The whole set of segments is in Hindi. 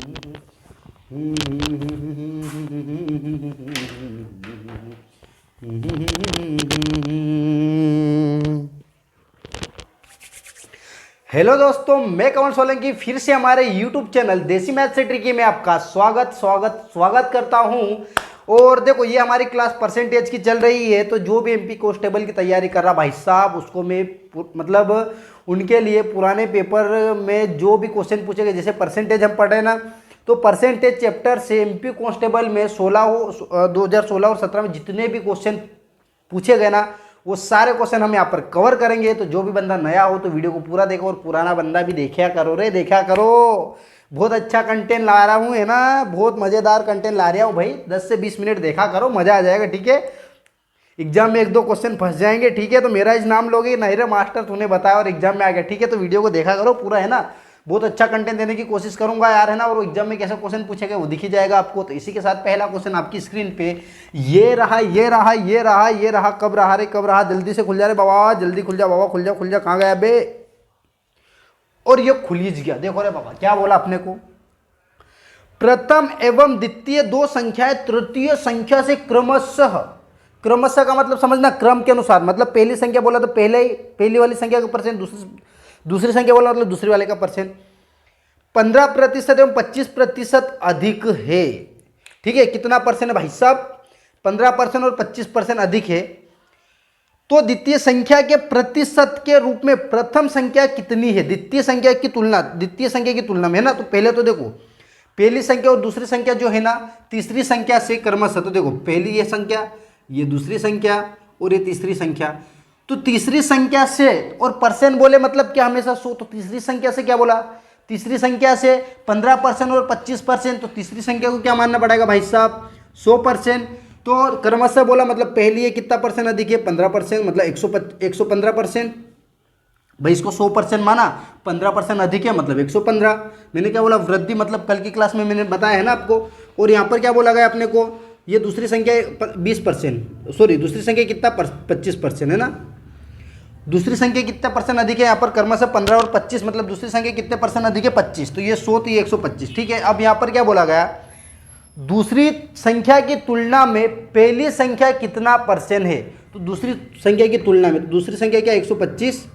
हेलो दोस्तों, मैं कमल सोलंकी फिर से हमारे YouTube चैनल देसी मैथ से ट्रिकी में आपका स्वागत स्वागत स्वागत करता हूं। और देखो, ये हमारी क्लास परसेंटेज की चल रही है। तो जो भी एमपी कांस्टेबल की तैयारी कर रहा भाई साहब, उसको मैं मतलब उनके लिए पुराने पेपर में जो भी क्वेश्चन पूछे गए, जैसे परसेंटेज हम पढ़ रहे हैं ना, तो परसेंटेज चैप्टर से एमपी कांस्टेबल में 2016 और 17 में जितने भी क्वेश्चन पूछे गए ना, वो सारे क्वेश्चन हम यहाँ पर कवर करेंगे। तो जो भी बंदा नया हो तो वीडियो को पूरा देखो, और पुराना बंदा भी देखा करो रे, देखा करो। बहुत अच्छा कंटेंट ला रहा हूँ, है ना, बहुत मज़ेदार कंटेंट ला रहा हूँ भाई। 10 से 20 मिनट देखा करो, मज़ा आ जाएगा, ठीक है। एग्जाम में एक दो क्वेश्चन फंस जाएंगे, ठीक है, तो मेरा इस नाम लोगे, नहीं रे मास्टर तूने बताया और एग्जाम में आ गया, ठीक है। तो वीडियो को देखा करो पूरा, है ना। बहुत अच्छा कंटेंट देने की कोशिश करूंगा यार, है ना। और एग्जाम में कैसे क्वेश्चन पूछेगा वो दिख ही जाएगा आपको। तो इसी के साथ पहला क्वेश्चन आपकी स्क्रीन पे ये रहा, ये रहा, ये रहा, ये रहा। कब रहा रे, कब रहा? जल्दी से खुल जा रे बाबा, जल्दी खुल जा बाबा, खुल जा खुल जा। कहाँ गया बे? और ये खुल ही गया। देखो रे बाबा, क्या बोला अपने को, प्रथम एवं द्वितीय दो संख्याएं तृतीय संख्या से क्रमशः, क्रमशः का मतलब समझना, क्रम के अनुसार। मतलब पहली संख्या बोला तो पहली वाली संख्या का परसेंट, दूसरी संख्या बोला मतलब दूसरी वाले का परसेंट 15% एवं 25% अधिक है, ठीक है। कितना परसेंट है भाई साहब? 15% और 25% अधिक है। तो द्वितीय संख्या के प्रतिशत के रूप में प्रथम संख्या कितनी है द्वितीय संख्या की तुलना में, है ना। तो पहले तो देखो, पहली संख्या और दूसरी संख्या जो है ना, तीसरी संख्या से क्रमशः। तो देखो, पहली ये संख्या, ये दूसरी संख्या और ये तीसरी संख्या। तो तीसरी संख्या से, और परसेंट बोले मतलब क्या, हमेशा 100। तो तीसरी संख्या से क्या बोला, तीसरी संख्या से 15% और 25%। तो तीसरी संख्या को क्या मानना पड़ेगा भाई साहब? 100%। तो क्रमशः बोला मतलब पहली ये कितना परसेंट अधिक है? 15%, मतलब 115%। भाई इसको 100% माना, 15% अधिक है मतलब 115। मैंने क्या बोला? वृद्धि, मतलब कल की क्लास में मैंने बताया है ना आपको। और यहाँ पर क्या बोला गया अपने को, ये दूसरी संख्या 20%, सॉरी दूसरी संख्या कितना 25% है ना। दूसरी संख्या कितना परसेंट अधिक है? यहाँ पर क्रमशः 15 और 25, मतलब दूसरी संख्या कितने परसेंट अधिक है? 25। तो ये 100, तो ये 125, ठीक है। अब यहाँ पर क्या बोला गया, दूसरी संख्या की तुलना में पहली संख्या कितना परसेंट है? तो दूसरी संख्या की तुलना में, दूसरी संख्या क्या 125,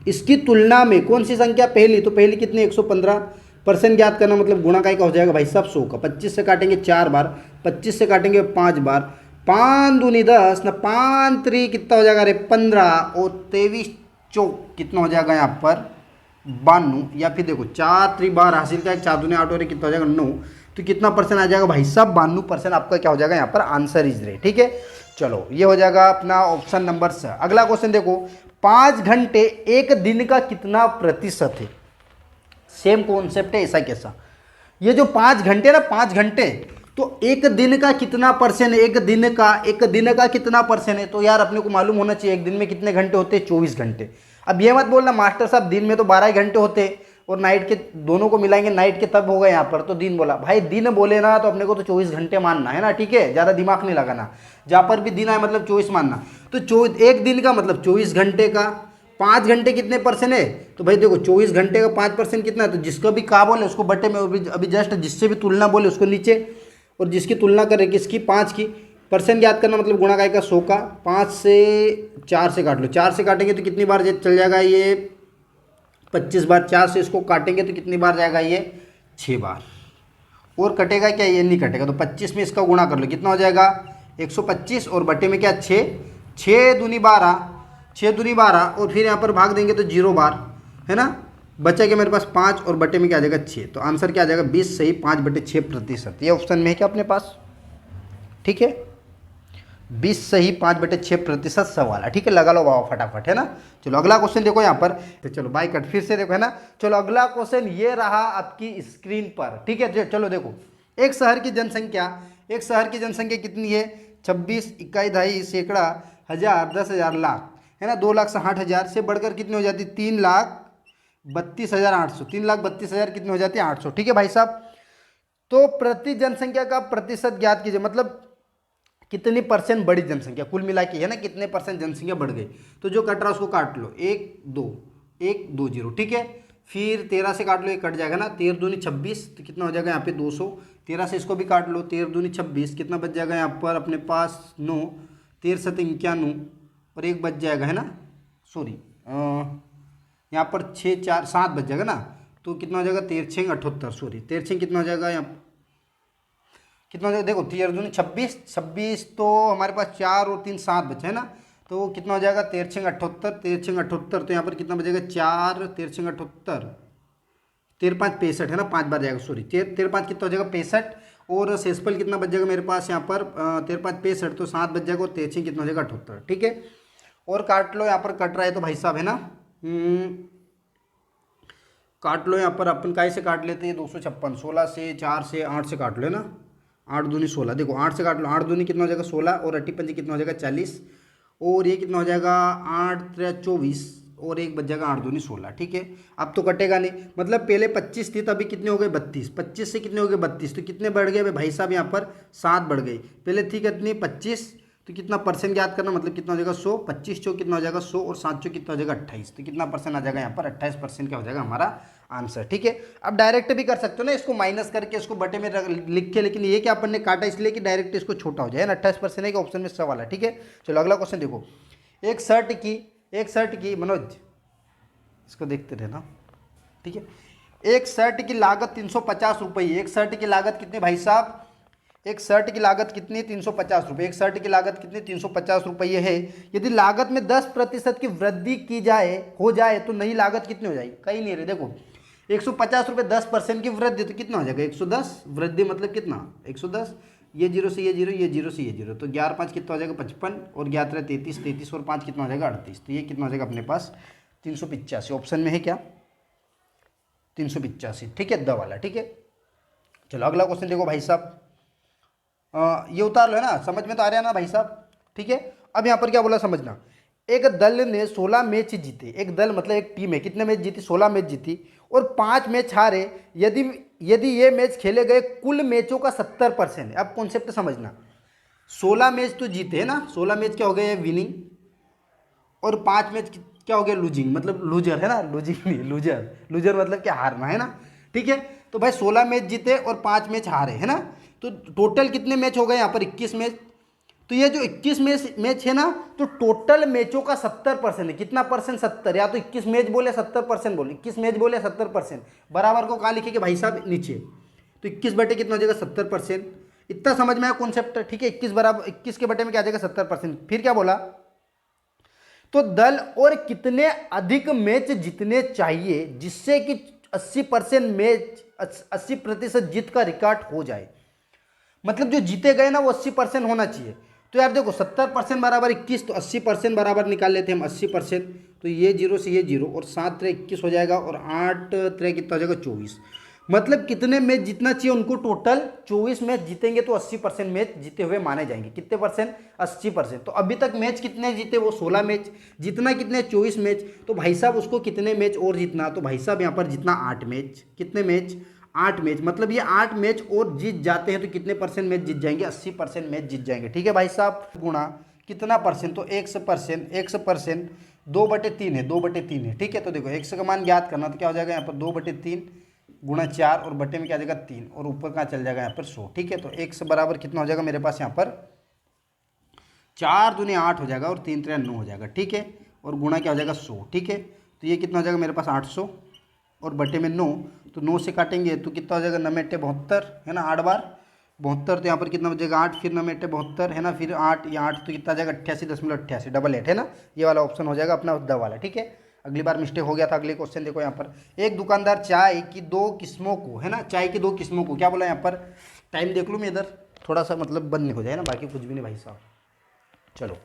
इसकी तुलना में कौन सी संख्या पहली? तो पहली कितनी 115%। ज्ञात करना मतलब गुणा का हो जाएगा भाई साहब 100 का। 25 से काटेंगे 4 बार, 25 से काटेंगे 5 बार, 5 दूनी 10 ना, 5 3 कितना हो जाएगा रे 15, और 23 चौक कितना हो जाएगा यहाँ पर 92। या फिर देखो 4 3 बार हासिल का, 4 दूनी 8 और कितना हो जाएगा 9। तो कितना परसेंट आ जाएगा भाई साहब? 92% आपका क्या हो जाएगा यहाँ पर? आंसर इज रे, ठीक है। चलो, ये हो जाएगा अपना ऑप्शन नंबर 6। अगला क्वेश्चन देखो, 5 घंटे एक दिन का कितना प्रतिशत है? सेम कॉन्सेप्ट है, ऐसा कैसा? ये जो 5 घंटे ना, 5 घंटे, तो एक दिन का कितना परसेंट है? एक दिन का कितना परसेंट है? तो यार अपने को मालूम होना चाहिए एक दिन में कितने घंटे होते हैं? 24 घंटे। अब ये मत बोलना मास्टर साहब दिन में तो 12 ही घंटे होते हैं, और नाइट के दोनों को मिलाएंगे नाइट के तब होगा यहाँ पर। तो दिन बोला भाई, दिन बोले ना तो अपने को तो 24 घंटे मानना है ना, ठीक है। ज़्यादा दिमाग नहीं लगाना, जहाँ पर भी दिन आए मतलब 24 मानना। तो एक दिन का मतलब 24 घंटे का। 5 घंटे कितने परसेंट है? तो भाई देखो, 24 घंटे का 5% कितना है? तो जिसको भी का बोले उसको बटे में, अभी जस्ट जिससे भी तुलना बोले उसको नीचे, और जिसकी तुलना करे किसकी? 5 की। परसेंट याद करना मतलब गुणा का 100 का। 5 से 4 से काट लो, 4 से काटेंगे तो कितनी बार चल जाएगा ये? 25 बार। 4 से इसको काटेंगे तो कितनी बार जाएगा ये? 6 बार। और कटेगा क्या? ये नहीं कटेगा। तो 25 में इसका गुणा कर लो, कितना हो जाएगा? 125, और बटे में क्या 6, 6 दूनी 12, 6 दूनी 12, और फिर यहाँ पर भाग देंगे तो 0 बार, है ना। बचा क्या मेरे पास? 5, और बटे में क्या आ जाएगा? 6। तो आंसर क्या आ जाएगा? 20 सही 5/6%। ये ऑप्शन में है क्या अपने पास? ठीक है, 20 सही 5/6% सवाल है, ठीक है। लगा लो बाबा फटाफट, है ना। चलो अगला क्वेश्चन देखो यहाँ पर। तो चलो बाई कट फिर से देखो, है ना। चलो अगला क्वेश्चन ये रहा आपकी स्क्रीन पर, ठीक है। चलो देखो, एक शहर की जनसंख्या कितनी है? 26, 21, 22, सैकड़ा, हजार, 10,000, लाख, है ना। 2,60,000 से बढ़कर कितनी हो जाती? 3,32,800। 3,32,000 कितनी हो जाती है? 800, ठीक है भाई साहब। तो प्रति जनसंख्या का प्रतिशत ज्ञात कीजिए, मतलब कितनी परसेंट बड़ी जनसंख्या कुल मिला के, है ना। कितने परसेंट जनसंख्या बढ़ गई? तो जो कट रहा है उसको काट लो, 1 2 1 2 0, ठीक है। फिर 13 से काट लो, ये कट जाएगा ना, 13 दूनी 26, तो कितना हो जाएगा यहाँ पे 200। 13 से इसको भी काट लो, 13 दूनी 26, कितना बच जाएगा यहाँ पर अपने पास 9, 13 7 91, और एक बच जाएगा है ना, सॉरी यहाँ पर 6 4 7 बच जाएगा ना, तो कितना हो जाएगा 13 6 78, सॉरी 13 6 कितना हो जाएगा यहाँ, कितना हो जाएगा देखो, 13 दूनी 26, 26 तो हमारे पास 4 और 3 7 बचे है ना, तो कितना हो जाएगा 13 6 78, 13 6 78, तो यहाँ पर कितना बचेगा 4, 13 6 78, 13 5 65 है ना, 5 बार जाएगा, सॉरी 13 5 कितना हो जाएगा 65, और शेषफल कितना बच जाएगा मेरे पास यहाँ पर 13 5 65, तो 7 बच जाएगा, और 13 6 कितना हो जाएगा 78, ठीक है। और काट लो, यहाँ पर कट रहा है तो भाई साहब है ना, काट लो यहाँ पर, अपन काय से काट लेते हैं 256, 16 से 4 से 8 से काट लो है ना, 8 दूनी 16, देखो 8 से काट लो, 8 दूनी कितना हो जाएगा 16, और 8 पंजी कितना हो जाएगा 40, और ये कितना हो जाएगा 8 3 24, और एक बच जाएगा 8 दूनी 16, ठीक है। अब तो कटेगा नहीं, मतलब पहले 25 थी, तभी कितने हो गए 32, 25 से कितने हो गए 32, तो कितने बढ़ गए भाई साहब यहाँ पर 7 बढ़ गई, पहले थी कितनी 25, तो कितना परसेंट याद करना, मतलब कितना हो जाएगा 100, 25 चौ कितना हो जाएगा 100, और 7 चौ कितना हो जाएगा 28, तो कितना परसेंट आ जाएगा यहाँ पर 28% क्या हो जाएगा हमारा आंसर, ठीक है। अब डायरेक्ट भी कर सकते हो ना, इसको माइनस करके इसको बटे में लिख के, लेकिन ये क्या अपन ने काटा इसलिए कि डायरेक्ट इसको छोटा हो जाए ना, 28% है कि ऑप्शन में सवाल है, ठीक है। चलो अगला क्वेश्चन देखो, एक शर्ट की मनोज, इसको देखते रहना, ठीक है। एक शर्ट की लागत 350 रुपये, एक शर्ट की लागत कितनी भाई साहब, एक शर्ट की लागत कितनी 350 रुपये, एक शर्ट की लागत कितनी 350 रुपये है। यदि लागत में 10% की वृद्धि की जाए हो जाए तो नई लागत कितनी हो जाएगी, कहीं नहीं रहे, देखो 150 रुपये 10% की वृद्धि तो कितना हो जाएगा 110, वृद्धि मतलब कितना 110, ये 0 से ये 0, ये 0 से ये 0, तो 11 5 कितना हो जाएगा 55, और 11 33, 33 और 5 कितना हो जाएगा 38, तो ये कितना हो जाएगा अपने पास 385, ऑप्शन में है क्या 385, ठीक है, द वाला, ठीक है। चलो अगला क्वेश्चन देखो भाई साहब, ये उतार लो है ना, समझ में तो आ रहा है ना भाई साहब, ठीक है। अब यहाँ पर क्या बोला समझना, एक दल ने 16 मैच जीते, एक दल मतलब एक टीम है, कितने मैच जीती 16 मैच जीती, और 5 मैच हारे, यदि यदि ये मैच खेले गए कुल मैचों का 70%, अब कॉन्सेप्ट समझना, 16 मैच तो जीते है ना, 16 मैच क्या हो गए विनिंग, और 5 मैच क्या हो गया लूजिंग, मतलब लूजर है ना, लूजिंग नहीं लूजर, लूजर मतलब क्या हारना है ना, ठीक है। तो भाई 16 मैच जीते और 5 मैच हारे है ना, तो टोटल कितने मैच हो गए यहाँ पर 21 मैच, तो ये जो 21 मैच है ना, तो टोटल मैचों का 70% है, कितना परसेंट 70, या तो 21 मैच बोले 70% बोले, 21 मैच बोले 70%, बराबर को कहाँ लिखेंगे भाई साहब नीचे, तो 21 बटे कितना हो जाएगा 70%, इतना समझ में आया कॉन्सेप्ट, ठीक है। 21 बराबर 21 के बटे में क्या आ जाएगा 70%, फिर क्या बोला, तो दल और कितने अधिक मैच जीतने चाहिए जिससे कि 80% मैच 80% जीत का रिकॉर्ड हो जाए, मतलब जो जीते गए ना वो 80% होना चाहिए। तो यार देखो 70% बराबर 21, तो 80% बराबर निकाल लेते हैं हम 80%, तो ये 0 से ये 0, और 7 3 21 हो जाएगा, और 8 3 कितना हो जाएगा 24, मतलब कितने मैच जीतना चाहिए उनको, टोटल 24 मैच जीतेंगे तो 80% मैच जीते हुए माने जाएंगे, कितने परसेंट 80%। तो अभी तक मैच कितने जीते वो 16 मैच, जीतना कितने 24 मैच, तो भाई साहब उसको कितने मैच और जीतना, तो भाई साहब यहाँ पर जीतना 8 मैच, कितने मैच 8 मैच, मतलब ये 8 मैच और जीत जाते हैं तो कितने परसेंट मैच जीत जाएंगे 80% मैच जीत जाएंगे, ठीक है भाई साहब। गुणा कितना परसेंट, तो 100%, 100% 2/3 है, 2/3 है, ठीक है। तो देखो 100 का मान ज्ञात करना, तो क्या हो जाएगा यहाँ पर 2/3 गुणा 4, और बटे में क्या आ जाएगा 3, और ऊपर कहाँ चल जाएगा यहाँ पर 100, ठीक है। तो 100 बराबर कितना हो जाएगा मेरे पास यहाँ पर 4 दूनी 8 हो जाएगा, और 3 3 9 हो जाएगा, ठीक है, और गुणा क्या हो जाएगा 100, ठीक है। तो ये कितना हो जाएगा मेरे पास 800, और बटे में 9, तो 9 से काटेंगे तो कितना हो जाएगा 9 8 72 है ना, 8 बार 72, तो यहाँ पर कितना बचेगा 8, फिर 9 8 72 है ना, फिर 8 या 8 तो कितना आ जाएगा 88.88, 88 है ना, ये वाला ऑप्शन हो जाएगा अपना द वाला, ठीक है। अगली बार मिस्टेक हो गया था, अगले क्वेश्चन देखो यहाँ पर, एक दुकानदार चाय की 2 किस्मों को है ना, चाय की 2 किस्मों को, क्या बोला यहाँ पर, टाइम देख लूँ मैं इधर थोड़ा सा, मतलब बंद नहीं हो जाए ना, बाकी कुछ भी नहीं भाई साहब। चलो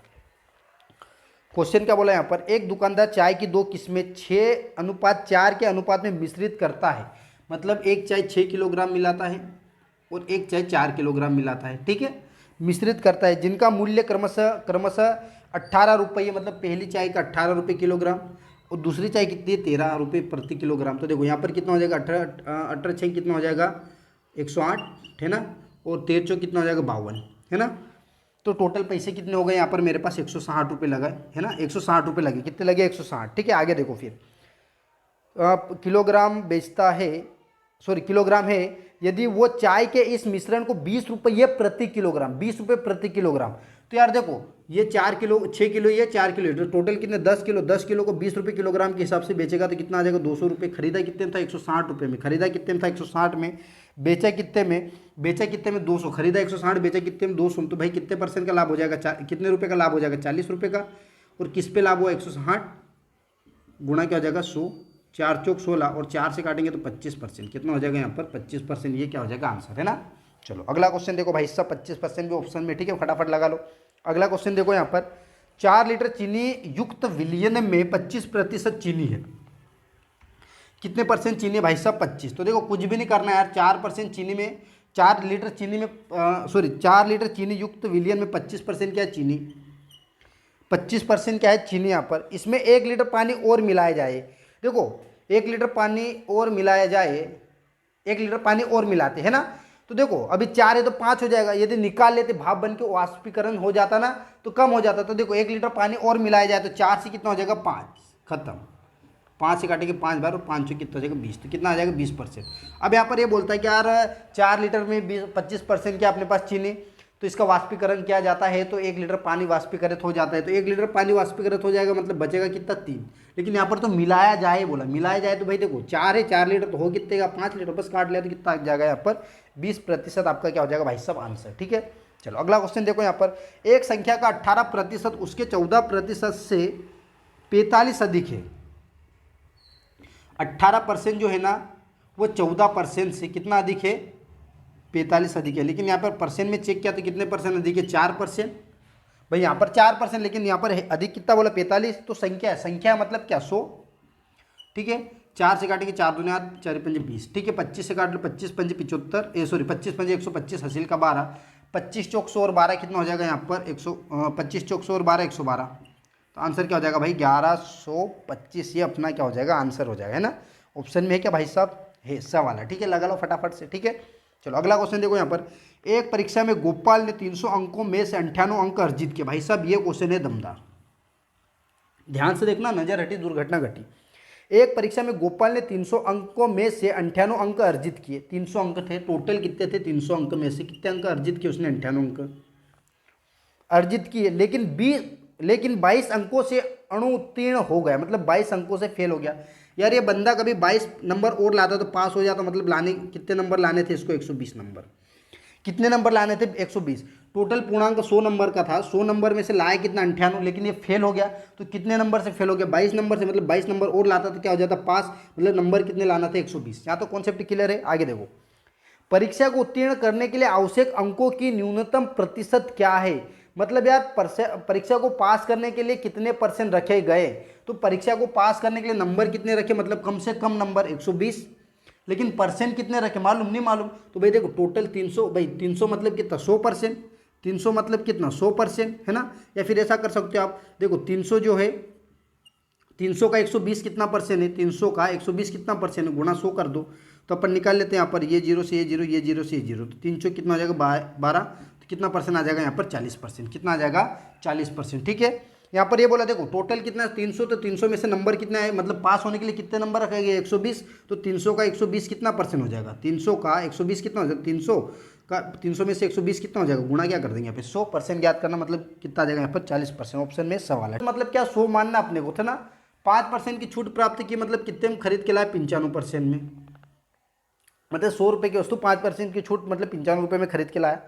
क्वेश्चन क्या बोला यहाँ पर, एक दुकानदार चाय की 2 किस्में 6:4 के अनुपात में मिश्रित करता है, मतलब एक चाय 6 किलोग्राम मिलाता है और एक चाय 4 किलोग्राम मिलाता है, ठीक है, मिश्रित करता है, जिनका मूल्य क्रमशः 18 रुपये, मतलब पहली चाय का 18 रुपये किलोग्राम, और दूसरी चाय कितनी है 13 रुपये प्रति किलोग्राम। तो देखो यहाँ पर कितना हो जाएगा 18 6 कितना हो जाएगा 108 है ना, और 13 चौ कितना हो जाएगा 52 है ना, तो टोटल पैसे कितने हो गए यहाँ पर मेरे पास 160 रुपये लगा है ना, 160 रुपये लगे, कितने लगे 160, ठीक है। आगे देखो फिर किलोग्राम बेचता है, सॉरी किलोग्राम है, यदि वो चाय के इस मिश्रण को 20 रुपये प्रति किलोग्राम, 20 रुपये प्रति किलोग्राम, तो यार देखो ये 4 किलो 6 किलो, ये 4 किलो, तो टोटल कितने 10 किलो, 10 किलो को 20 रुपये किलोग्राम के हिसाब से बेचेगा तो कितना आ जाएगा 200 रुपये। खरीदा कितने में था 160 रुपये में, खरीदा कितने में था 160 में, बेचा कितने में, बेचा कितने में 200, खरीदा 160, बेचा कितने में 200, तो भाई कितने परसेंट का लाभ हो जाएगा, कितने रुपये का लाभ हो जाएगा 40 रुपये का। और किस पे लाभ हुआ 160 गुणा क्या हो जाएगा 100, 4 चौक 16 और 4 से काटेंगे तो 25%, कितना हो जाएगा यहाँ पर 25%, ये क्या हो जाएगा आंसर है ना। चलो अगला क्वेश्चन देखो भाई साहब, 25% भी ऑप्शन में, ठीक है फटाफट लगा लो। अगला क्वेश्चन देखो यहाँ पर, 4 लीटर चीनी युक्त विलयन में 25% चीनी है, कितने परसेंट चीनी है भाई साहब 25। तो देखो कुछ भी नहीं करना है यार, 4% चीनी में, 4 लीटर चीनी में, सॉरी 4 लीटर चीनी युक्त विलयन में 25% क्या है चीनी, 25% क्या है चीनी यहाँ पर। इसमें 1 लीटर पानी और मिलाया जाए, देखो 1 लीटर पानी और मिलाया जाए, 1 लीटर पानी और मिलाते हैं ना, तो देखो अभी 4 है तो 5 हो जाएगा, यदि निकाल लेते भाप बन के वाष्पीकरण हो जाता ना तो कम हो जाता। तो देखो 1 लीटर पानी और मिलाया जाए तो 4 से कितना हो जाएगा 5, खत्म, 5 से काटेंगे 5 बार और 5 से कितना हो जाएगा 20, तो कितना आ जाएगा 20%। अब यहाँ पर ये बोलता है कि यार 4 लीटर में 25% क्या अपने पास चीनी, तो इसका वाष्पीकरण किया जाता है तो 1 लीटर पानी वाष्पीकृत हो जाता है, तो 1 लीटर पानी वाष्पीकृत हो जाएगा मतलब बचेगा कितना 3। लेकिन यहाँ पर तो मिलाया जाए बोला, मिलाया जाए तो भाई देखो 4 है, 4 लीटर तो हो कितने का 5 लीटर, बस काट लिया तो कितना आ जाएगा यहाँ पर 20% आपका क्या हो जाएगा भाई साहब आंसर, ठीक है। चलो अगला क्वेश्चन देखो यहाँ पर, एक संख्या का 18% उसके 14% से 45 अधिक है, 18% जो है ना वो 14% से कितना अधिक है 45 अधिक है। लेकिन यहाँ पर परसेंट में चेक किया तो कितने परसेंट अधिक है 4%, भाई यहाँ पर 4%, लेकिन यहाँ पर अधिक कितना बोला 45, तो संख्या है, संख्या मतलब क्या 100, ठीक है। 4 से काटेंगे 4 दूनी 8, 4 पंजे 20, ठीक है। 25 से काट लो 25 पंजे 75, सॉरी 25 पंजे 125, हासिल का 12, 25 चौक 100 और 12 कितना हो जाएगा यहाँ पर 25 चौक 100 और 12 112, तो आंसर क्या हो जाएगा भाई 1125, ये अपना क्या हो जाएगा आंसर हो जाएगा, है ना। ऑप्शन में है क्या भाई साहब, है सा वाला, ठीक है, लगा लो फटाफट से, ठीक है। चलो अगला क्वेश्चन देखो यहाँ पर, एक परीक्षा में गोपाल ने 300 अंकों में से 98 अंक अर्जित किए। भाई साहब ये क्वेश्चन है दमदार, ध्यान से देखना, नजर हटी दुर्घटना घटी। एक परीक्षा में गोपाल ने 300 अंकों में से 98 अंक अर्जित किए, 300 अंक थे टोटल, कितने थे 300 अंक में से कितने अंक अर्जित किए उसने 98 अंक अर्जित किए, लेकिन 22 अंकों से अनुत्तीर्ण हो गया, मतलब 22 अंकों से फेल हो गया। यार ये बंदा कभी 22 नंबर और लाता तो पास हो जाता, मतलब लाने कितने नंबर लाने थे इसको 120 नंबर, कितने नंबर लाने थे 120, टोटल पूर्णांक 100 नंबर का था, 100 नंबर में से लाया कितना 98, लेकिन ये फेल हो गया, तो कितने नंबर से फेल हो गया 22 नंबर से, मतलब 22 नंबर और लाता तो क्या हो जाता पास, मतलब नंबर कितने लाना था 120। यहाँ तो कॉन्सेप्ट क्लियर है, आगे देखो, परीक्षा को उत्तीर्ण करने के लिए आवश्यक अंकों की न्यूनतम प्रतिशत क्या है, मतलब यार परीक्षा को पास करने के लिए कितने परसेंट रखे गए, तो परीक्षा को पास करने के लिए नंबर कितने रखे, मतलब कम से कम नंबर 120, लेकिन परसेंट कितने रखे मालूम नहीं मालूम, तो भाई देखो टोटल 300, भाई 300 मतलब कितना 100%, 300 मतलब कितना 100% है ना। या फिर ऐसा कर सकते हो आप, देखो 300 जो है 300 का 120 कितना परसेंट है, 300 का 120 कितना परसेंट है, गुणा 100 कर दो, तो अपन निकाल लेते हैं यहाँ पर, ये 0 से ये 0, ये 0 से ये 0, तो 300 कितना हो जाएगा 12, तो कितना परसेंट आ जाएगा यहाँ पर 40%, कितना आ जाएगा 40%, ठीक है। यहाँ पर ये बोला देखो टोटल कितना 300, तो 300 में से नंबर कितना है, मतलब पास होने के लिए कितने नंबर रखेंगे 120, तो 300 का 120 कितना परसेंट हो जाएगा, 300 का 120 कितना हो जाएगा, 300 में से 120 कितना हो जाएगा, गुणा क्या कर देंगे यहाँ पे 100% ज्ञात करना, मतलब कितना आ जाएगा यहाँ पर 40%, ऑप्शन में सवाल है। मतलब क्या 100 मानना अपने को था ना, 5% की छूट प्राप्त की, मतलब कितने में खरीद के लाए 95% में, मतलब 100 रुपये की वस्तु 5% की छूट मतलब 95 रुपये में खरीद के लाया।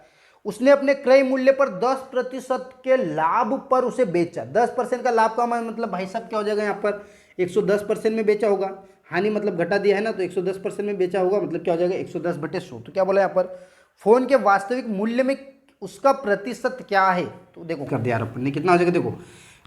उसने अपने क्रय मूल्य पर 10% के लाभ पर उसे बेचा, 10% का लाभ का मतलब भाई साहब क्या हो जाएगा यहाँ पर 110% में बेचा होगा, हानि मतलब घटा दिया है ना, तो 110% में बेचा होगा, मतलब क्या हो जाएगा 110/100। तो क्या बोला यहाँ पर, फोन के वास्तविक मूल्य में उसका प्रतिशत क्या है, तो देखो कर दिया अपन ने, कितना हो जाएगा देखो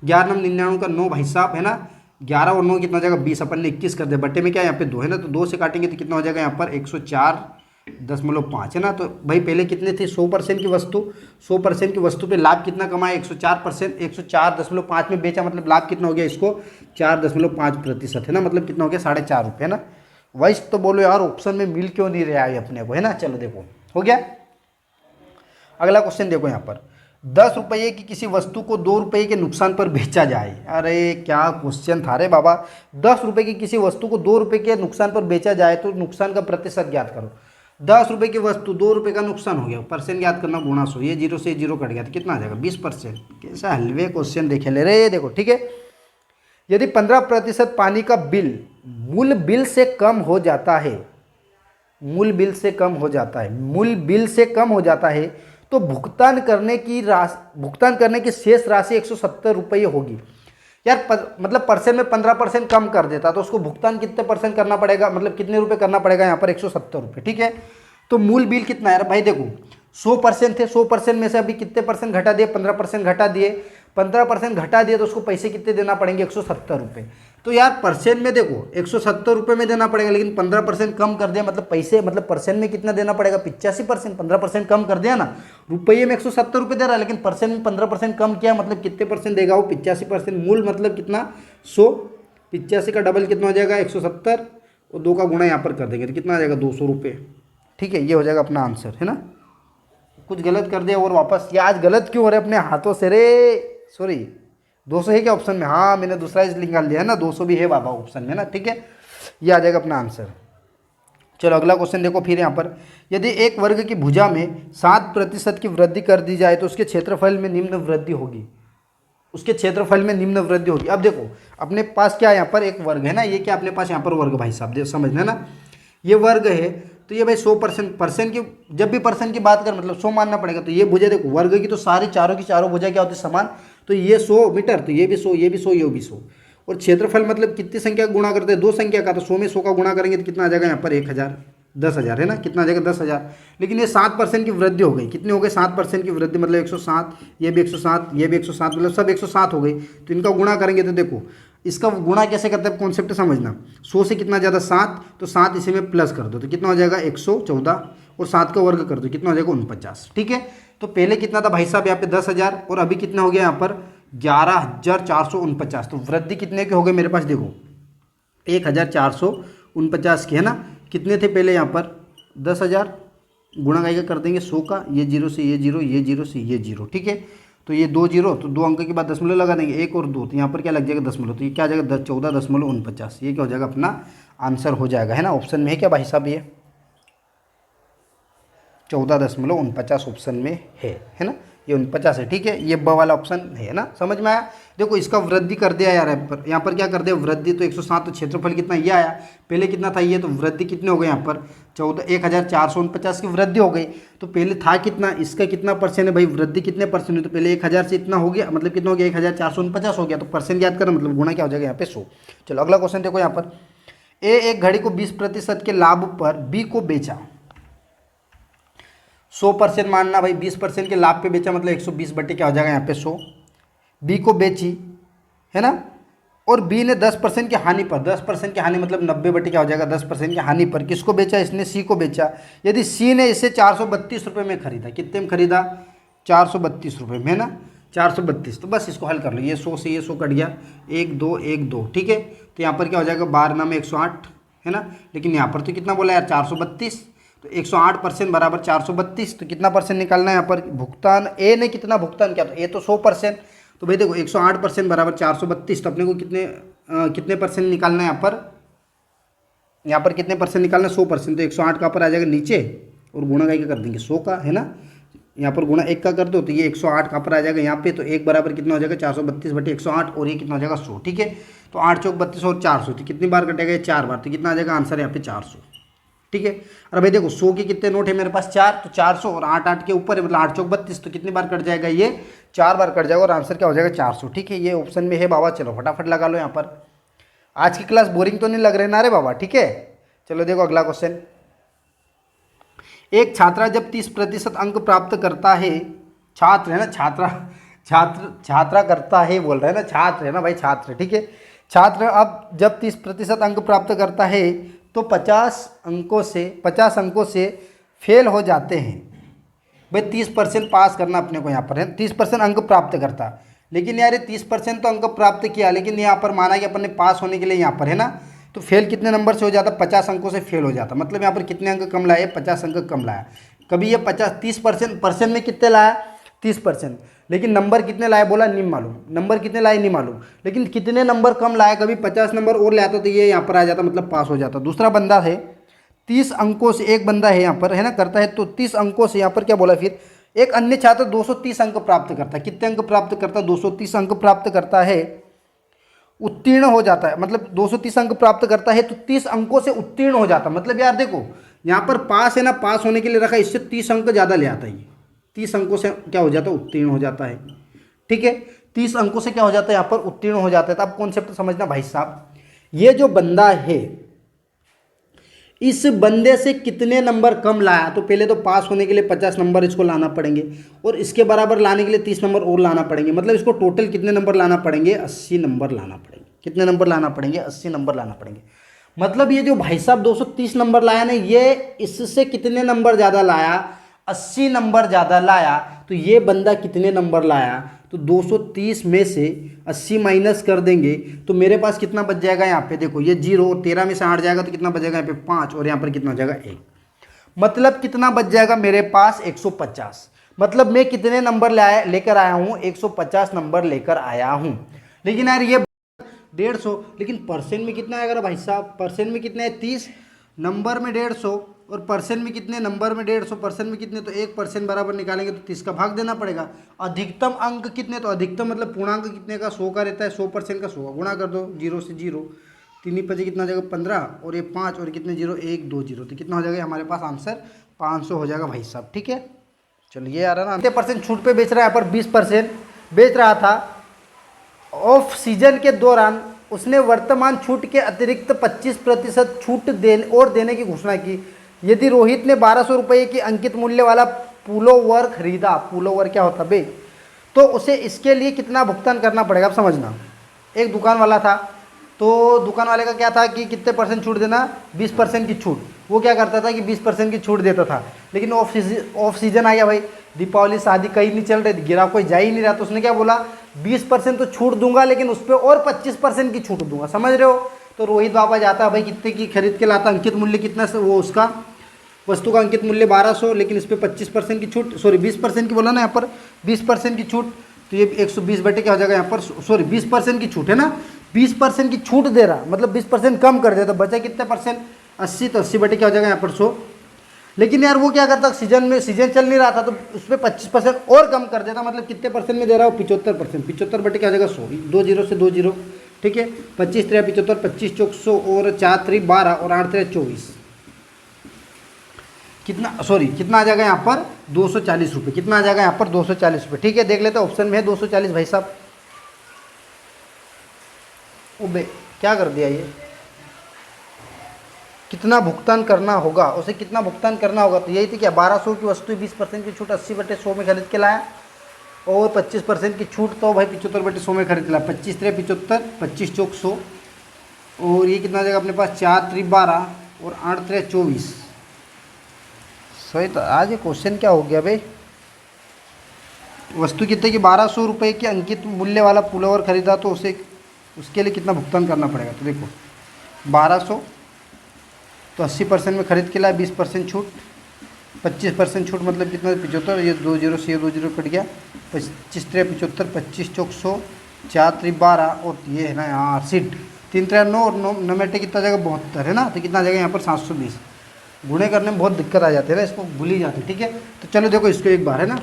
11 99 का 9 भाई साहब है ना, 11 और 9 कितना हो जाएगा 20, अपन ने 21 कर दिया, बट्टे में क्या यहाँ पे 2 है ना, तो 2 से काटेंगे तो कितना हो जाएगा यहाँ पर 104.5 है ना। तो भाई पहले कितने थे 100% की वस्तु, 100% की वस्तु पे लाभ कितना कमाया 104%, 104.5 में बेचा, मतलब लाभ कितना हो गया इसको 4.5% है ना, मतलब कितना हो गया 4.5 रुपये है ना। वैसे तो बोलो यार ऑप्शन में मिल क्यों नहीं रहा है अपने को, है ना। चलो देखो हो गया। अगला क्वेश्चन देखो यहाँ पर, 10 रुपये की किसी वस्तु को 2 रुपये के नुकसान पर बेचा जाए। अरे क्या क्वेश्चन था रे बाबा। 10 रुपये की किसी वस्तु को 2 रुपये के नुकसान पर बेचा जाए तो नुकसान का प्रतिशत ज्ञात करो। 10 रुपये की वस्तु 2 रुपये का नुकसान हो गया, परसेंट ज्ञात करना, गुणा 100, ये जीरो से जीरो कट गया तो कितना आ जाएगा 20%। कैसा हलवे क्वेश्चन देखे ले रे, देखो ठीक है। यदि 15% पानी का बिल मूल बिल से कम हो जाता है, मूल बिल से कम हो जाता है, मूल बिल से कम हो जाता है तो भुगतान करने की शेष राशि 170 रुपये होगी। यार मतलब परसेंट में 15% कम कर देता तो उसको भुगतान कितने परसेंट करना पड़ेगा, मतलब कितने रुपए करना पड़ेगा यहाँ पर 170 रुपये, ठीक है। तो मूल बिल कितना है भाई, देखो 100% थे, 100% में से अभी कितने परसेंट घटा दिए, 15% घटा दिए, 15% घटा दिए तो उसको पैसे कितने देना पड़ेंगे 170 रुपये। तो यार परसेंट में देखो 170 रुपये में देना पड़ेगा, लेकिन 15% कम कर दिया मतलब पैसे, मतलब परसेंट में कितना देना पड़ेगा 85%, 15% कम कर दिया ना। रुपये में 170 रुपये दे रहा है, लेकिन परसेंट में 15% कम किया मतलब कितने परसेंट देगा वो 85%। मूल मतलब कितना 100, 85 का डबल कितना हो जाएगा 170 और 2 का गुणा यहाँ पर कर देंगे तो कितना आ जाएगा 200 रुपये, ठीक है। ये हो जाएगा अपना आंसर, है ना। कुछ गलत कर दिया और वापस, ये आज गलत क्यों हो रहे अपने हाथों से रे, सॉरी 200 है क्या ऑप्शन में, हाँ मैंने दूसरा इस निकाल लिया है ना, 200 भी है बाबा ऑप्शन में ना, ठीक है। ये आ जाएगा अपना आंसर। चलो अगला क्वेश्चन देखो फिर यहाँ पर, यदि एक वर्ग की भुजा में 7% की वृद्धि कर दी जाए तो उसके क्षेत्रफल में निम्न वृद्धि होगी, उसके क्षेत्रफल में निम्न वृद्धि होगी। अब देखो अपने पास क्या है, यहाँ पर एक वर्ग है ना, ये क्या अपने पास यहाँ पर वर्ग, भाई साहब समझना ना, ये वर्ग है तो ये भाई 100% परसेंट की, जब भी परसेंट की बात कर मतलब 100 मानना पड़ेगा। तो ये भुजा देखो वर्ग की तो सारी चारों की चारों भुजा क्या होती है समान, तो ये 100 मीटर, तो ये भी 100, ये भी 100, ये भी 100। और क्षेत्रफल मतलब कितनी संख्या का गुणा करते हैं, 2 संख्या का, तो 100 में 100 का गुणा करेंगे तो कितना आ जाएगा यहाँ पर 1000, 10,000 है ना, कितना आ जाएगा 10,000। लेकिन ये 7% की वृद्धि हो गई, कितनी हो गई 7% की वृद्धि मतलब 107, ये भी 107, ये भी 107, मतलब सब 107 हो गई। तो इनका गुणा करेंगे तो देखो इसका गुणा कैसे करते हैं कॉन्सेप्ट समझना, 100 से कितना ज़्यादा 7, तो 7 इसी में प्लस कर दो तो कितना हो जाएगा 114, और 7 का वर्ग कर दो कितना हो जाएगा 49, ठीक है। तो पहले कितना था भाई साहब यहाँ पे 10,000 और अभी कितना हो गया यहाँ पर 11,449। तो वृद्धि कितने की हो गई मेरे पास देखो 1,449 की, है ना। कितने थे पहले यहाँ पर 10,000, गुणा का कर देंगे 100 का, ये जीरो से ये जीरो, ये जीरो से ये जीरो, ठीक है। तो ये 2 जीरो, तो 2 अंक के बाद दशमलव लगा देंगे, 1 और 2, तो यहाँ पर क्या लग जाएगा दशमलव, तो ये क्या आ जाएगा 14,49, ये क्या हो जाएगा अपना आंसर हो जाएगा, है ना। ऑप्शन में है क्या भाई साहब, ये 14,49 ऑप्शन में है ना, ये 49 है, ठीक है। ये ब वाला ऑप्शन है ना, समझ में आया। देखो इसका वृद्धि कर दिया यार, यहाँ पर क्या कर दिया वृद्धि, तो 107, तो क्षेत्रफल कितना ये आया, पहले कितना था ये, तो वृद्धि कितने हो गए यहाँ पर 1,449 की वृद्धि हो गई। तो पहले था कितना, इसका कितना परसेंट है भाई, वृद्धि कितने परसेंट है, तो पहले 1,000 से इतना हो गया, मतलब कितना हो गया 1,449 हो गया, तो परसेंट याद करना मतलब गुणा क्या हो जाएगा यहाँ पे 100। चलो अगला क्वेश्चन देखो यहाँ पर, ए एक घड़ी को 20% के लाभ पर बी को बेचा, 100% मानना भाई, 20% के लाभ पे बेचा मतलब 120 बटे क्या हो जाएगा यहाँ पे 100, बी को बेची, है ना। और बी ने 10% की हानि पर, 10% की हानि मतलब 90 बटे क्या हो जाएगा 10% की हानि पर किसको बेचा, इसने सी को बेचा। यदि सी ने इसे 432 रुपये में खरीदा, कितने में खरीदा 432 रुपये में, है ना, 432। तो बस इसको हल कर लो, ये 100 से ये 100 कट गया, 1 2 1 2, ठीक है। तो यहाँ पर क्या हो जाएगा 12 में 108, है ना, लेकिन यहाँ पर तो कितना बोला यार 432, तो 108% बराबर 432, तो कितना परसेंट निकालना है यहाँ पर, भुगतान ए ने कितना भुगतान किया, तो ए तो 100%, तो भाई देखो 108% बराबर 432, तो अपने को कितने परसेंट निकालना है यहाँ पर कितने परसेंट निकालना है 100%, तो 108 का पर आ जाएगा नीचे और गुणा का कर देंगे 100 का, है ना। यहाँ पर गुणा 1 का कर दो तो ये 108 का पर आ जाएगा यहाँ पे, तो 1 बराबर कितना हो जाएगा 432 बटे 108, और ये कितना हो जाएगा 100, ठीक है। तो 8 चौक 32 और 400, तो कितनी बार कटेगा 4 बार, तो कितना आ जाएगा आंसर यहाँ पे 400, ठीक है। और भाई देखो 100 के कितने नोट है मेरे पास 4, तो 400 और 8 8 के ऊपर है मतलब 8 चौक 32, तो कितनी बार कट जाएगा ये 4 बार कट जाएगा और आंसर क्या हो जाएगा 400, ठीक है। ये ऑप्शन में है बाबा। चलो फटाफट लगा लो यहाँ पर। आज की क्लास बोरिंग तो नहीं लग रहे ना रे बाबा, ठीक है। चलो देखो अगला क्वेश्चन, एक छात्रा जब 30% अंक प्राप्त करता है, छात्र है ना, छात्रा करता है बोल रहा है ना, छात्र है ना भाई, छात्र, ठीक है। छात्र अब जब 30% अंक प्राप्त करता है तो 50 अंकों से फेल हो जाते हैं। भाई 30% पास करना अपने को यहाँ पर है, 30% अंक प्राप्त करता, लेकिन यार ये 30% तो अंक प्राप्त किया, लेकिन यहाँ पर माना कि अपन ने पास होने के लिए यहाँ पर है ना, तो फेल कितने नंबर से हो जाता, 50 अंकों से फेल हो जाता, मतलब यहाँ पर कितने अंक कम लाए 50 अंक कम लाया। कभी ये 30% में कितने लाया 30%। लेकिन नंबर कितने लाए बोला नहीं मालूम, नंबर कितने लाए नहीं मालूम, लेकिन कितने नंबर कम लाए, कभी 50 नंबर और ले आता तो ये यहाँ पर आ जाता, मतलब पास हो जाता। दूसरा बंदा है 30 अंकों से, एक बंदा है यहाँ पर है ना करता है, तो 30 अंकों से यहाँ पर क्या बोला फिर, एक अन्य छात्र 230 अंक प्राप्त करता है। कितने अंक प्राप्त करता है, 230 अंक प्राप्त करता है, उत्तीर्ण हो जाता है। मतलब 230 अंक प्राप्त करता है तो 30 अंकों से उत्तीर्ण हो जाता है। मतलब यार देखो यहाँ पर पास है ना, पास होने के लिए रखा, इससे 30 अंक ज़्यादा ले आता है ये, 30 अंकों से क्या हो जाता है, उत्तीर्ण हो जाता है। ठीक है, 30 अंकों से क्या हो जाता है यहाँ पर, उत्तीर्ण हो जाता है। तो आप कॉन्सेप्ट समझना भाई साहब, ये जो बंदा है इस बंदे से कितने नंबर कम लाया, तो पहले तो पास होने के लिए 50 नंबर इसको लाना पड़ेंगे, और इसके बराबर लाने के लिए 30 नंबर और लाना पड़ेंगे। मतलब इसको टोटल कितने नंबर लाना पड़ेंगे, 80 नंबर लाना पड़ेंगे। कितने नंबर लाना पड़ेंगे, 80 नंबर लाना पड़ेंगे। मतलब ये जो भाई साहब 230 नंबर लाया ना, ये इससे कितने नंबर ज़्यादा लाया, 80 नंबर ज़्यादा लाया। तो ये बंदा कितने नंबर लाया, तो 230 में से 80 माइनस कर देंगे तो मेरे पास कितना बच जाएगा यहाँ पे, देखो ये 0 और 13 में से 8 जाएगा तो कितना बचेगा यहाँ पे 5, और यहाँ पर कितना हो जाएगा 1। मतलब कितना बच जाएगा मेरे पास 150। मतलब मैं कितने नंबर लेकर आया हूँ, 150 नंबर लेकर आया हूँ। लेकिन यार ये 150, लेकिन परसेंट में कितना आएगा भाई साहब, परसेंट में कितने है 30, नंबर में 150, और परसेंट में कितने, नंबर में 150, परसेंट में कितने, तो 1% बराबर निकालेंगे तो 30 का भाग देना पड़ेगा। अधिकतम अंक कितने, तो अधिकतम मतलब पूर्णांक कितने का, 100 का रहता है, 100% का 100 का गुणा कर दो, 0 से 0, 3 ही पचे कितना हो जाएगा 15, और ये 5 और कितने 0, 1 2 0, तो कितना हो जाएगा हमारे पास आंसर 500 हो जाएगा भाई साहब। ठीक है, चलिए आ रहा ना, 50% छूट पे बेच रहा है, यहाँ पर 20% बेच रहा था। ऑफ सीजन के दौरान उसने वर्तमान छूट के अतिरिक्त 25% छूट देने की घोषणा की। यदि रोहित ने 1200 रुपये की अंकित मूल्य वाला पुलोवर खरीदा, पुलोवर क्या होता बे, तो उसे इसके लिए कितना भुगतान करना पड़ेगा। आप समझना, एक दुकान वाला था, तो दुकान वाले का क्या था कि कितने परसेंट छूट देना, 20% की छूट। वो क्या करता था कि 20% की छूट देता था। लेकिन ऑफ सीजन आ गया भाई, दीपावली शादी कहीं नहीं चल रही, गिरा कोई जा ही नहीं रहा, तो उसने क्या बोला 20% तो छूट दूंगा, लेकिन उस पर और 25% की छूट दूंगा। समझ रहे हो, तो रोहित बाबा जाता है भाई, कितने की खरीद के लाता, अंकित मूल्य कितना, वो उसका वस्तु का अंकित मूल्य 1200, लेकिन इस पर 25% की छूट, सॉरी 20% की बोला ना यहाँ पर, 20% की छूट, तो ये 120 बटे क्या हो जाएगा यहाँ पर, सॉरी 20% की छूट है ना, 20% की छूट दे रहा, मतलब 20% कम कर देता, बचा कितने परसेंट, 80, तो 80 बटे क्या हो जाएगा यहाँ पर 100। लेकिन यार वो क्या करता, सीजन चल नहीं रहा था, तो उस पर 25% और कम कर देता। मतलब कितने परसेंट में दे रहा हो, 75%, 75 बटे क्या हो जाएगा 100, 2 0 से 2 0। ठीक है, 25 3 75, 25 चौक 100, और 4 3 12, और 8 3 24, कितना, सॉरी कितना आ जाएगा यहाँ पर 240 रुपये, कितना आ जाएगा यहाँ पर 240 रुपये। ठीक है, देख लेते हैं, ऑप्शन में है 240 भाई साहब। उबे क्या कर दिया ये, कितना भुगतान करना होगा, उसे कितना भुगतान करना होगा, तो यही थी क्या, 1200 की वस्तु 20% की छूट 80 बटे 100 में खरीद के लाया, और 25% की छूट तो भाई 75 बटे 100 में खरीद के लाया, 25 3 75, 25 चौक 100, और ये कितना आ जाएगा अपने पास 4 3 12, और 8 3 24। सही, तो आज ये क्वेश्चन क्या हो गया भाई, वस्तु कितने की 1200 रुपये की अंकित मूल्य वाला पुलोवर खरीदा, तो उसके लिए कितना भुगतान करना पड़ेगा। तो देखो 1200 तो 80% में खरीद के लाया, 20% छूट, 25% छूट मतलब कितना 75, ये 2 0 से 2 0 कट गया, 25 3 75, 25 चौक 100, 4 3 12, और ये है ना यहाँ 80, 3 3 9, और 9 मेटे कितना जाएगा 72 है ना, तो कितना जाएगा यहाँ पर 720। गुणे करने में बहुत दिक्कत आ जाती है ना, इसको भूल ही जाती है। ठीक है, तो चलो देखो इसको एक बार है ना,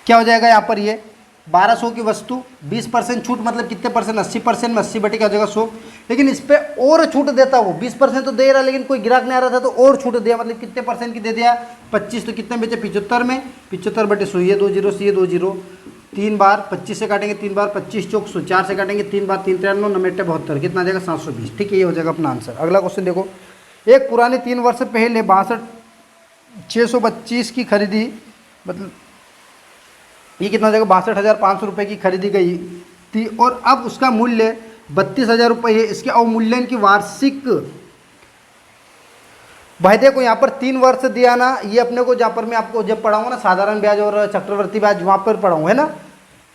क्या हो जाएगा यहाँ पर, ये 1200 की वस्तु 20% छूट मतलब कितने परसेंट, 80% में 80 बटे क्या हो जाएगा 100। लेकिन इस पर और छूट देता, वो 20% तो दे रहा, लेकिन कोई ग्राहक नहीं आ रहा था तो और छूट दिया, मतलब कितने परसेंट की दे दिया, 25, तो कितने बचे 75 में, 75 बटे 100, ये 2 0 से ये 2 0, 3 बार 25 से काटेंगे, 3 बार 25 चौक 100, 4 से काटेंगे 3 बार, 3 3 9 9 72, कितना आ जाएगा 720। ठीक है, ये हो जाएगा अपना आंसर। अगला क्वेश्चन देखो, एक पुराने 3 वर्ष पहले 62,625 की खरीदी, मतलब ये कितना हो जाएगा 62,500 रुपये की खरीदी गई थी, और अब उसका मूल्य 32,000 रुपये है। इसके अवमूल्यन की वार्षिक, भाई देखो यहाँ पर 3 वर्ष दिया ना, ये अपने को जहाँ पर मैं आपको जब पढ़ाऊंगा ना साधारण ब्याज और चक्रवर्ती ब्याज, वहाँ पर पढ़ाऊँ है ना,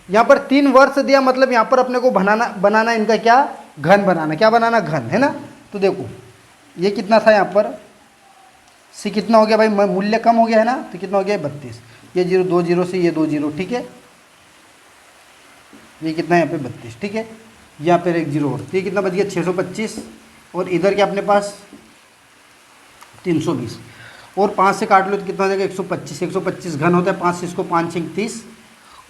यहाँ पर 3 वर्ष दिया, मतलब यहाँ पर अपने को बनाना इनका क्या, घन बनाना, क्या बनाना, घन है ना। तो देखो ये कितना था यहाँ पर, सी कितना हो गया भाई, मूल्य कम हो गया है ना, तो कितना हो गया 32, ये 0 2 0 से ये 2 0, ठीक है। ये कितना है यहाँ पे 32, ठीक है। यहाँ पे एक 0 और, तो ये कितना बच गया 625, और इधर क्या अपने पास 320, और 5 से काट लो तो कितना हो जाएगा 125। 125 घन होता है, 5 से इसको 5 6 30,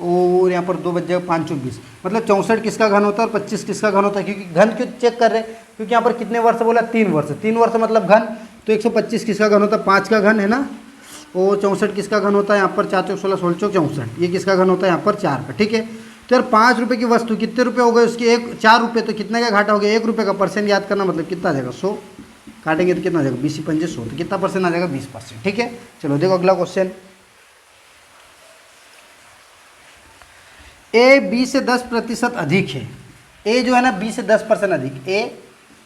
और यहाँ पर 2 बच जाएगा 5 24, मतलब 64 किसका घन होता है और 25 किसका घन होता है। क्योंकि घन क्यों चेक कर रहे हैं, क्योंकि यहाँ पर कितने वर्ष बोला 3 वर्ष, 3 वर्ष मतलब घन, तो 125 किसका घन होता है 5 का घन है ना, और 64 किसका घन होता है यहाँ पर 4 चौक 16 16 चौक 64, ये किसका घन होता है यहाँ पर 4 का, ठीक है। तो यार 5 रुपये की वस्तु कितने रुपये हो गए उसके, 4 रुपये, तो कितना का घाटा हो गया 1 रुपये का। परसेंट याद करना, मतलब कितना आ जाएगा 100, काटेंगे तो कितना आ जाएगा 20 पंजे 100, तो कितना परसेंट आ जाएगा 20%, ठीक है। चलो देखो अगला क्वेश्चन, ए बी से 10% अधिक है। ए जो है ना बी से 10% अधिक, ए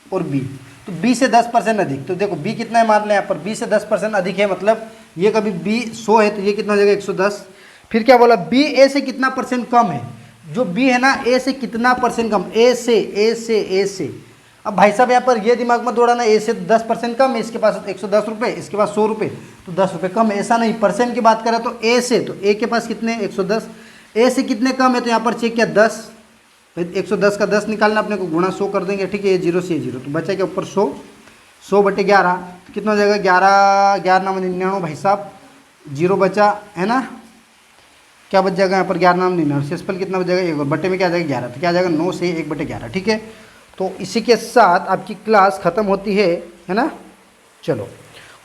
और बी, तो बी से 10% अधिक, तो देखो बी कितना है मान लें यहाँ पर बी से 10% अधिक है, मतलब ये कभी बी 100 है तो ये कितना हो जाएगा 110। फिर क्या बोला बी ए से कितना परसेंट कम है, जो बी है ना ए से कितना परसेंट कम, ए से। अब भाई साहब यहाँ पर ये दिमाग में दौड़ाना, ए से 10% कम है, इसके पास 110 रुपये, इसके पास 100 रुपये, तो 10 रुपये कम है, ऐसा नहीं। परसेंट की बात करें तो ए से, तो ए के पास कितने 110, ए से कितने कम है, तो यहाँ पर चेक किया 10, 110 का 10 निकालना अपने को, गुणा 100 कर देंगे, ठीक है। ये 0 से ये 0, तो बचा के ऊपर 100, 100 बटे 11, तो कितना हो जाएगा 11 11 99 भाई साहब, 0 बचा है ना, क्या बच जाएगा यहाँ पर 11 99, शेषफल कितना बच जाएगा 1, और बटे में क्या आ जाएगा 11, तो क्या आ जाएगा 9 से 1 बटे 11, ठीक है। तो इसी के साथ आपकी क्लास ख़त्म होती है ना। चलो,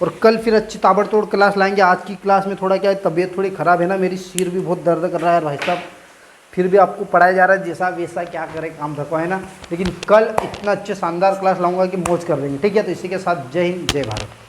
और कल फिर अच्छी ताबड़तोड़ क्लास लाएंगे। आज की क्लास में थोड़ा क्या है, तबीयत थोड़ी ख़राब है ना, मेरी सिर भी बहुत दर्द कर रहा है भाई साहब, फिर भी आपको पढ़ाया जा रहा है, जैसा वैसा क्या करे काम रखो है ना। लेकिन कल इतना अच्छे शानदार क्लास लाऊंगा कि मौज कर देंगे, ठीक है। तो इसी के साथ जय हिंद जय भारत।